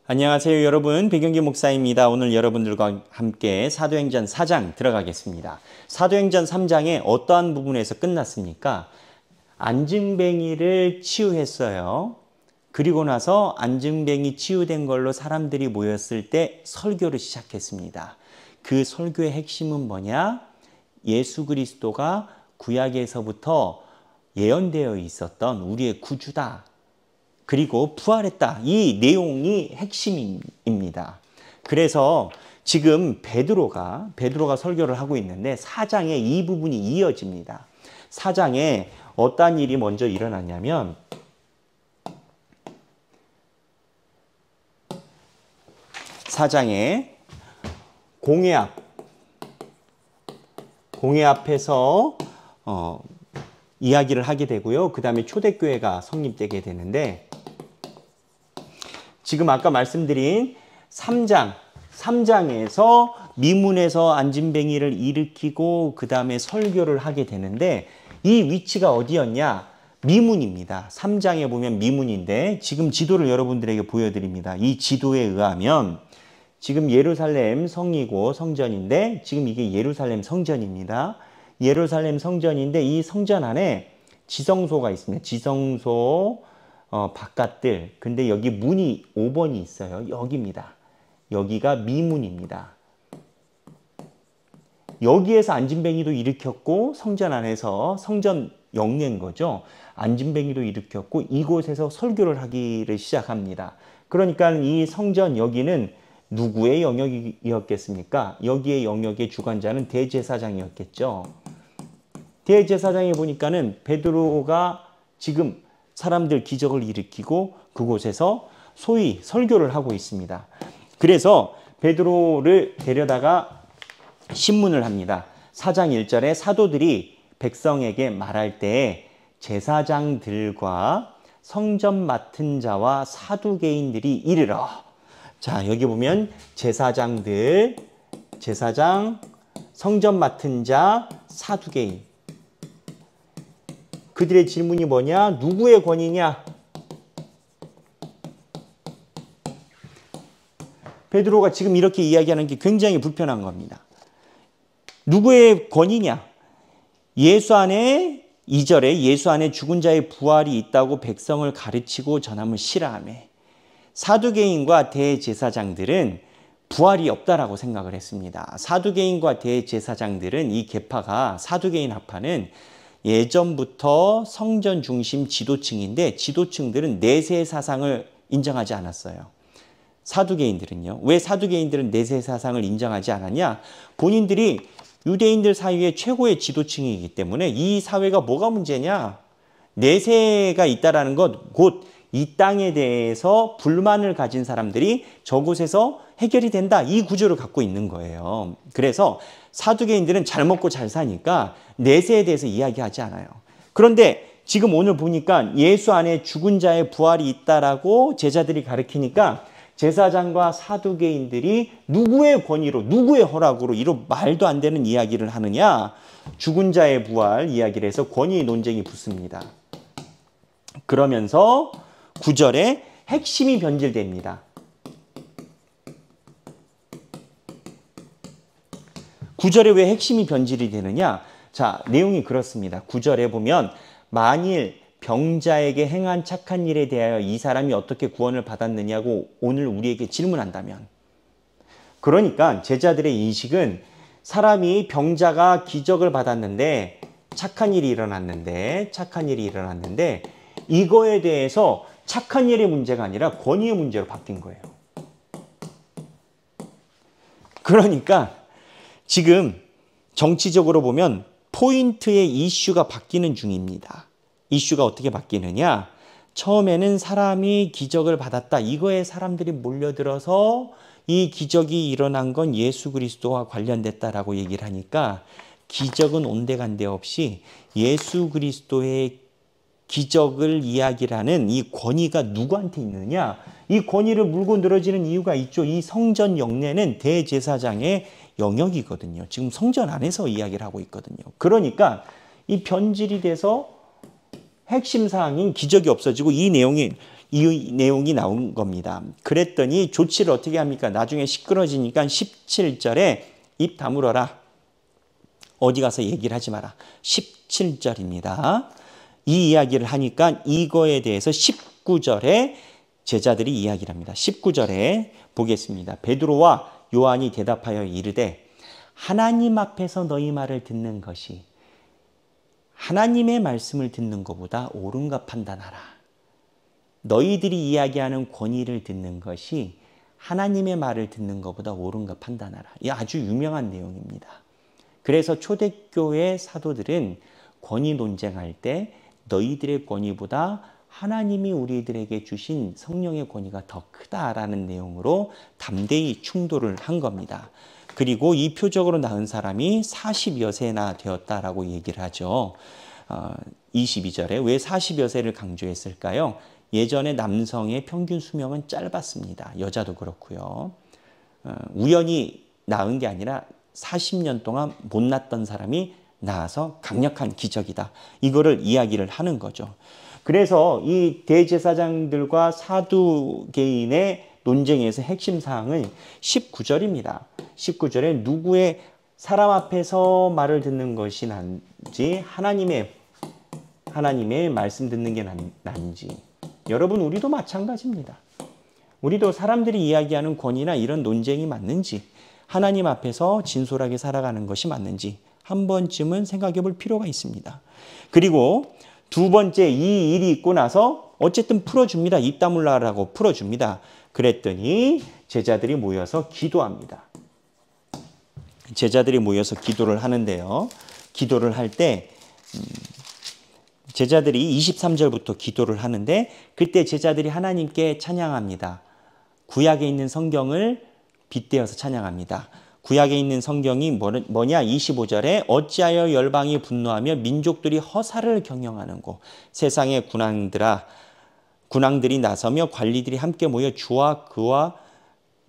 안녕하세요 여러분, 백영기 목사입니다. 오늘 여러분들과 함께 사도행전 4장 들어가겠습니다. 사도행전 3장의 어떠한 부분에서 끝났습니까? 안증뱅이를 치유했어요. 그리고 나서 안증뱅이 치유된 걸로 사람들이 모였을 때 설교를 시작했습니다. 그 설교의 핵심은 뭐냐? 예수 그리스도가 구약에서부터 예언되어 있었던 우리의 구주다. 그리고 부활했다. 이 내용이 핵심입니다. 그래서 지금 베드로가 설교를 하고 있는데 4장에 이 부분이 이어집니다. 4장에 어떤 일이 먼저 일어났냐면 4장에 공회 앞에서 이야기를 하게 되고요. 그 다음에 초대교회가 성립되게 되는데 지금 아까 말씀드린 3장에서 미문에서 안진뱅이를 일으키고 그 다음에 설교를 하게 되는데 이 위치가 어디였냐? 미문입니다. 3장에 보면 미문인데 지금 지도를 여러분들에게 보여드립니다. 이 지도에 의하면 지금 예루살렘 성이고 성전인데 지금 이게 예루살렘 성전입니다. 예루살렘 성전인데 이 성전 안에 지성소가 있습니다. 지성소 바깥들. 근데 여기 문이 5번이 있어요. 여기입니다. 여기가 미문입니다. 여기에서 안진뱅이도 일으켰고 성전 안에서 성전 영내인 거죠. 안진뱅이도 일으켰고 이곳에서 설교를 하기를 시작합니다. 그러니까 이 성전 여기는 누구의 영역이었겠습니까? 여기에 영역의 주관자는 대제사장이었겠죠. 대제사장에 보니까는 베드로가 지금 사람들 기적을 일으키고 그곳에서 소위 설교를 하고 있습니다. 그래서 베드로를 데려다가 신문을 합니다. 4장 1절에 사도들이 백성에게 말할 때 제사장들과 성전 맡은 자와 사두개인들이 이르러. 자, 여기 보면 제사장, 성전 맡은 자, 사두개인. 그들의 질문이 뭐냐? 누구의 권위냐? 베드로가 지금 이렇게 이야기하는 게 굉장히 불편한 겁니다. 누구의 권위냐? 예수 안에 2절에 예수 안에 죽은 자의 부활이 있다고 백성을 가르치고 전함을 싫어하매 사두개인과 대제사장들은 부활이 없다라고 생각을 했습니다. 사두개인과 대제사장들은 이 계파가 사두개인 학파는 예전부터 성전 중심 지도층인데 지도층들은 내세 사상을 인정하지 않았어요. 사두개인들은요. 왜 사두개인들은 내세 사상을 인정하지 않았냐? 본인들이 유대인들 사이의 최고의 지도층이기 때문에 이 사회가 뭐가 문제냐? 내세가 있다라는 것, 곧 이 땅에 대해서 불만을 가진 사람들이 저곳에서 해결이 된다. 이 구조를 갖고 있는 거예요. 그래서 사두개인들은 잘 먹고 잘 사니까 내세에 대해서 이야기하지 않아요. 그런데 지금 오늘 보니까 예수 안에 죽은 자의 부활이 있다라고 제자들이 가르치니까 제사장과 사두개인들이 누구의 권위로 누구의 허락으로 이런 말도 안 되는 이야기를 하느냐? 죽은 자의 부활 이야기를 해서 권위 논쟁이 붙습니다. 그러면서 9절에 핵심이 변질됩니다. 9절에 왜 핵심이 변질이 되느냐? 자, 내용이 그렇습니다. 9절에 보면 만일 병자에게 행한 착한 일에 대하여 이 사람이 어떻게 구원을 받았느냐고 오늘 우리에게 질문한다면, 그러니까 제자들의 인식은 사람이 병자가 기적을 받았는데 착한 일이 일어났는데 이거에 대해서 착한 일의 문제가 아니라 권위의 문제로 바뀐 거예요. 그러니까 지금 정치적으로 보면 포인트의 이슈가 바뀌는 중입니다. 이슈가 어떻게 바뀌느냐? 처음에는 사람이 기적을 받았다. 이거에 사람들이 몰려들어서 이 기적이 일어난 건 예수 그리스도와 관련됐다라고 얘기를 하니까 기적은 온데간데 없이 예수 그리스도의 기적을 이야기를 하는 이 권위가 누구한테 있느냐? 이 권위를 물고 늘어지는 이유가 있죠. 이 성전 영내는 대제사장의 영역이거든요. 지금 성전 안에서 이야기를 하고 있거든요. 그러니까 이 변질이 돼서 핵심 사항인 기적이 없어지고 이 내용이 이 내용이 나온 겁니다. 그랬더니 조치를 어떻게 합니까? 나중에 시끄러지니까 17절에 입 다물어라. 어디 가서 얘기를 하지 마라. 17절입니다. 이 이야기를 하니까 이거에 대해서 19절에 제자들이 이야기를 합니다. 19절에 보겠습니다. 베드로와 요한이 대답하여 이르되 하나님 앞에서 너희 말을 듣는 것이 하나님의 말씀을 듣는 것보다 옳은가 판단하라. 너희들이 이야기하는 권위를 듣는 것이 하나님의 말을 듣는 것보다 옳은가 판단하라. 이 아주 유명한 내용입니다. 그래서 초대교회 사도들은 권위 논쟁할 때 너희들의 권위보다 하나님이 우리들에게 주신 성령의 권위가 더 크다라는 내용으로 담대히 충돌을 한 겁니다. 그리고 이 표적으로 낳은 사람이 40여 세나 되었다라고 얘기를 하죠. 22절에 왜 40여 세를 강조했을까요? 예전에 남성의 평균 수명은 짧았습니다. 여자도 그렇고요. 우연히 낳은 게 아니라 40년 동안 못 낳던 사람이 낳아서 강력한 기적이다. 이거를 이야기를 하는 거죠. 그래서 이 대제사장들과 사두개인의 논쟁에서 핵심 사항은 19절입니다. 19절에 누구의 사람 앞에서 말을 듣는 것이 난지 하나님의 말씀 듣는 게 난지. 여러분 우리도 마찬가지입니다. 우리도 사람들이 이야기하는 권위나 이런 논쟁이 맞는지 하나님 앞에서 진솔하게 살아가는 것이 맞는지 한 번쯤은 생각해 볼 필요가 있습니다. 그리고 두 번째 이 일이 있고 나서 어쨌든 풀어줍니다. 입 다물라라고 풀어줍니다. 그랬더니 제자들이 모여서 기도합니다. 제자들이 모여서 기도를 하는데요. 기도를 할 때 제자들이 23절부터 기도를 하는데 그때 제자들이 하나님께 찬양합니다. 구약에 있는 성경을 빗대어서 찬양합니다. 구약에 있는 성경이 뭐냐? 25절에 어찌하여 열방이 분노하며 민족들이 허사를 경영하는고 세상의 군왕들이 나서며 관리들이 함께 모여 주와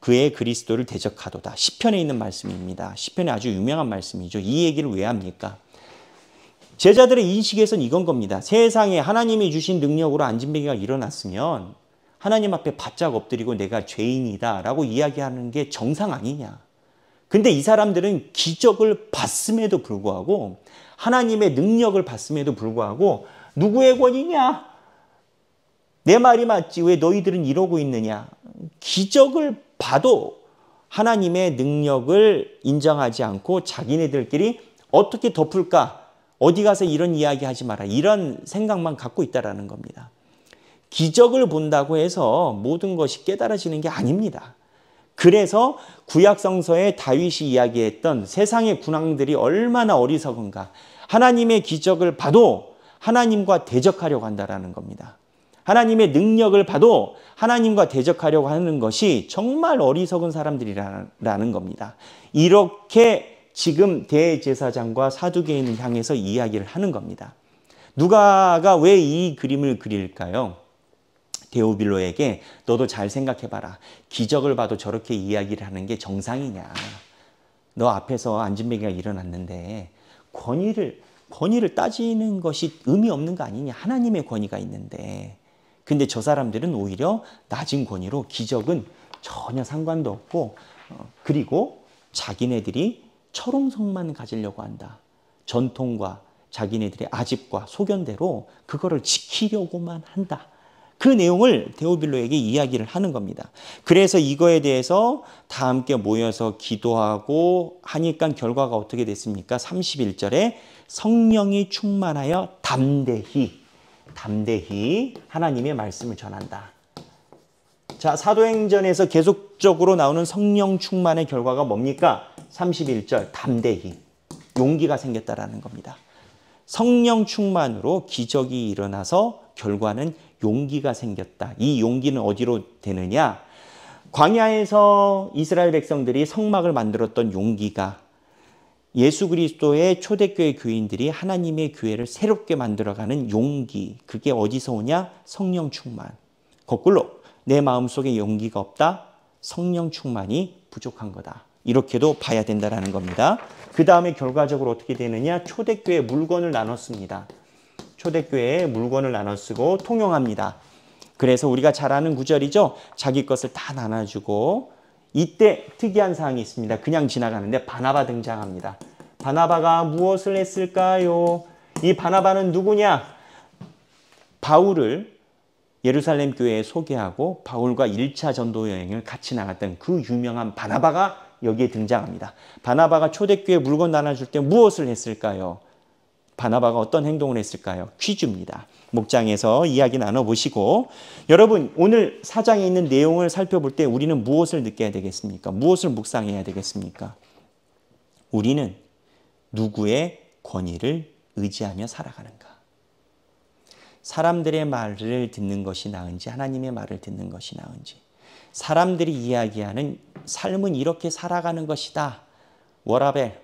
그의 그리스도를 대적하도다. 시편에 있는 말씀입니다. 시편에 아주 유명한 말씀이죠. 이 얘기를 왜 합니까? 제자들의 인식에서는 이건 겁니다. 세상에 하나님이 주신 능력으로 안진뱅이가 일어났으면 하나님 앞에 바짝 엎드리고 내가 죄인이다 라고 이야기하는 게 정상 아니냐. 근데 이 사람들은 기적을 봤음에도 불구하고 하나님의 능력을 봤음에도 불구하고 누구의 권위냐? 내 말이 맞지 왜 너희들은 이러고 있느냐? 기적을 봐도 하나님의 능력을 인정하지 않고 자기네들끼리 어떻게 덮을까? 어디 가서 이런 이야기 하지 마라. 이런 생각만 갖고 있다라는 겁니다. 기적을 본다고 해서 모든 것이 깨달아지는 게 아닙니다. 그래서 구약성서에 다윗이 이야기했던 세상의 군왕들이 얼마나 어리석은가. 하나님의 기적을 봐도 하나님과 대적하려고 한다라는 겁니다. 하나님의 능력을 봐도 하나님과 대적하려고 하는 것이 정말 어리석은 사람들이라는 겁니다. 이렇게 지금 대제사장과 사두개인을 향해서 이야기를 하는 겁니다. 누가가 왜 이 그림을 그릴까요? 데오빌로에게 너도 잘 생각해봐라. 기적을 봐도 저렇게 이야기를 하는 게 정상이냐. 너 앞에서 안진뱅이가 일어났는데 권위를 따지는 것이 의미 없는 거 아니냐. 하나님의 권위가 있는데. 근데 저 사람들은 오히려 낮은 권위로 기적은 전혀 상관도 없고 그리고 자기네들이 철옹성만 가지려고 한다. 전통과 자기네들의 아집과 소견대로 그거를 지키려고만 한다. 그 내용을 데오빌로에게 이야기를 하는 겁니다. 그래서 이거에 대해서 다 함께 모여서 기도하고 하니까 결과가 어떻게 됐습니까? 31절에 성령이 충만하여 담대히 하나님의 말씀을 전한다. 자, 사도행전에서 계속적으로 나오는 성령 충만의 결과가 뭡니까? 31절 담대히 용기가 생겼다라는 겁니다. 성령 충만으로 기적이 일어나서 결과는 용기가 생겼다. 이 용기는 어디로 되느냐? 광야에서 이스라엘 백성들이 성막을 만들었던 용기가 예수 그리스도의 초대교회 교인들이 하나님의 교회를 새롭게 만들어가는 용기. 그게 어디서 오냐? 성령 충만. 거꾸로 내 마음속에 용기가 없다? 성령 충만이 부족한 거다. 이렇게도 봐야 된다는 겁니다. 그 다음에 결과적으로 어떻게 되느냐? 초대교회 물건을 나눴습니다. 초대교회에 물건을 나눠 쓰고 통용합니다. 그래서 우리가 잘 아는 구절이죠. 자기 것을 다 나눠주고 이때 특이한 사항이 있습니다. 그냥 지나가는데 바나바 등장합니다. 바나바가 무엇을 했을까요? 이 바나바는 누구냐? 바울을 예루살렘 교회에 소개하고 바울과 1차 전도 여행을 같이 나갔던 그 유명한 바나바가 여기에 등장합니다. 바나바가 초대교회 물건 나눠줄 때 무엇을 했을까요? 바나바가 어떤 행동을 했을까요? 퀴즈입니다. 목장에서 이야기 나눠보시고 여러분 오늘 사장에 있는 내용을 살펴볼 때 우리는 무엇을 느껴야 되겠습니까? 무엇을 묵상해야 되겠습니까? 우리는 누구의 권위를 의지하며 살아가는가? 사람들의 말을 듣는 것이 나은지 하나님의 말을 듣는 것이 나은지 사람들이 이야기하는 삶은 이렇게 살아가는 것이다. 워라벨,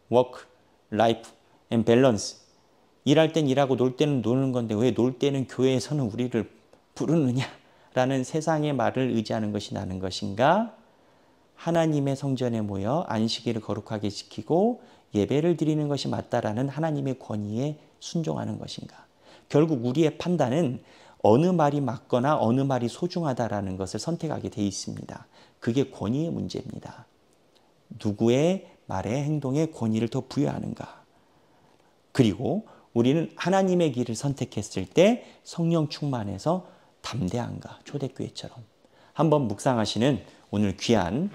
워크, 라이프, 앤 밸런스 일할 땐 일하고 놀 때는 노는 건데 왜 놀 때는 교회에서는 우리를 부르느냐라는 세상의 말을 의지하는 것이 나는 것인가? 하나님의 성전에 모여 안식일을 거룩하게 지키고 예배를 드리는 것이 맞다라는 하나님의 권위에 순종하는 것인가? 결국 우리의 판단은 어느 말이 맞거나 어느 말이 소중하다라는 것을 선택하게 돼 있습니다. 그게 권위의 문제입니다. 누구의 말에 행동에 권위를 더 부여하는가? 그리고 우리는 하나님의 길을 선택했을 때 성령 충만해서 담대한가? 초대교회처럼. 한번 묵상하시는 오늘 귀한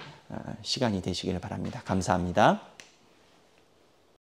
시간이 되시길 바랍니다. 감사합니다.